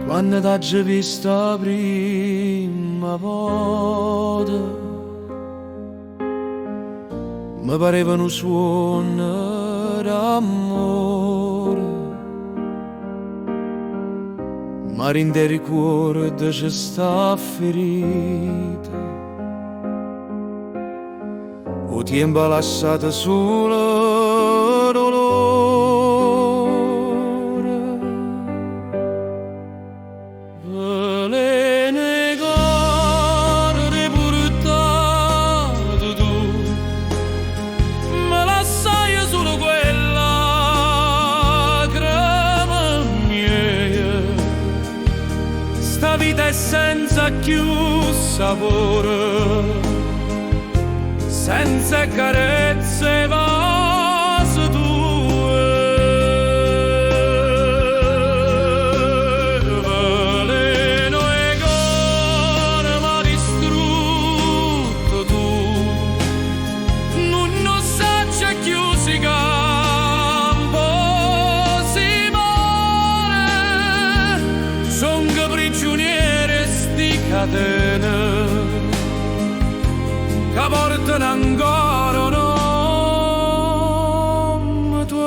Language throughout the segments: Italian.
quando t'ho visto la prima volta, mi pareva un suono d'amore, ma rinde il cuore di ci sta ferita. O tempo ha lasciato solo dolore. Veleno e cuore portato tu, me lasciai solo quella crema mia. Sta vita è senza più sapore, senza carezze vase tue. Veleno e cuore m'ha distrutto tu, non sa più si campo, si muore. Son che prigioniere sti catene che portano ancora un nome tuo.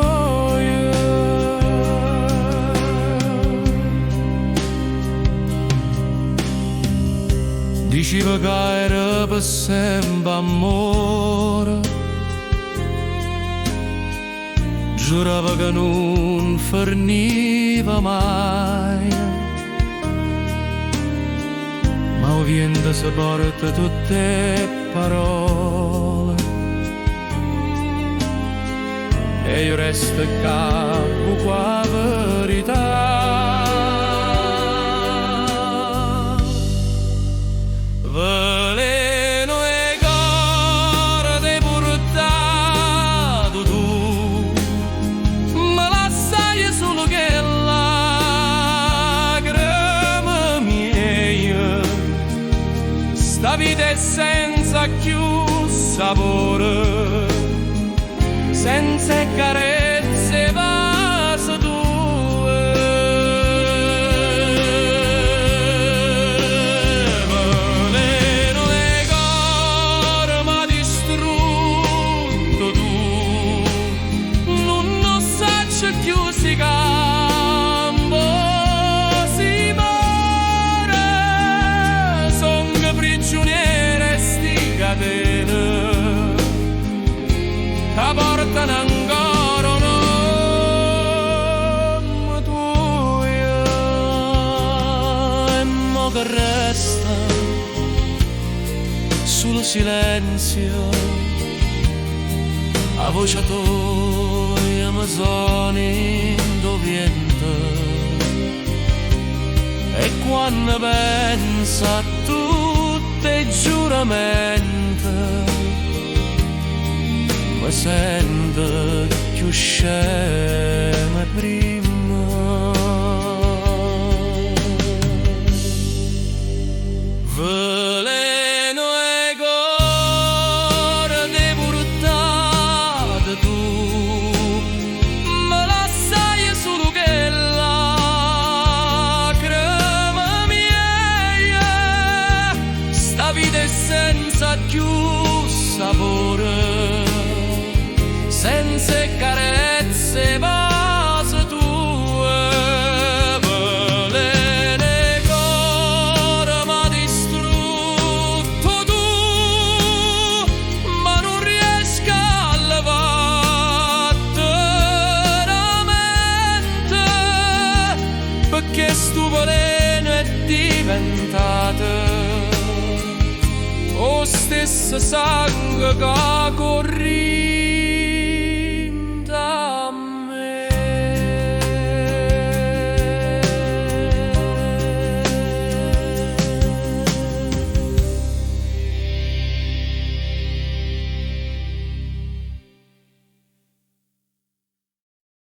Diceva che era per sempre amore, giurava che non forniva mai, ma o vento si porta tutte parole e io resto capo qua verità. Veleno e cuore t'hai portato tu, me lasciai solo che lacrime mia. Sta vita è senza più sapore, senza carezze vase tue. Veleno e cuore m'ha distrutto tu, non sa più si campo, si muore. Son che prigioniere sti catene che portano ancora un nome tuo. E mo che resta solo silenzio, a voce tua mi sono indovviente. E quando penso a tutti i giuramenti, mi sento più scema prima. Veleno e cuore t'hai portato tu, me lasciai solo che lacrime mia. Sta vita è senza più sapore, senza carezze vase tue. Veleno e cuore m'ha distrutto tu, ma non riesco a levarti la mente, perché sto veleno è diventato o stesso sangue che corri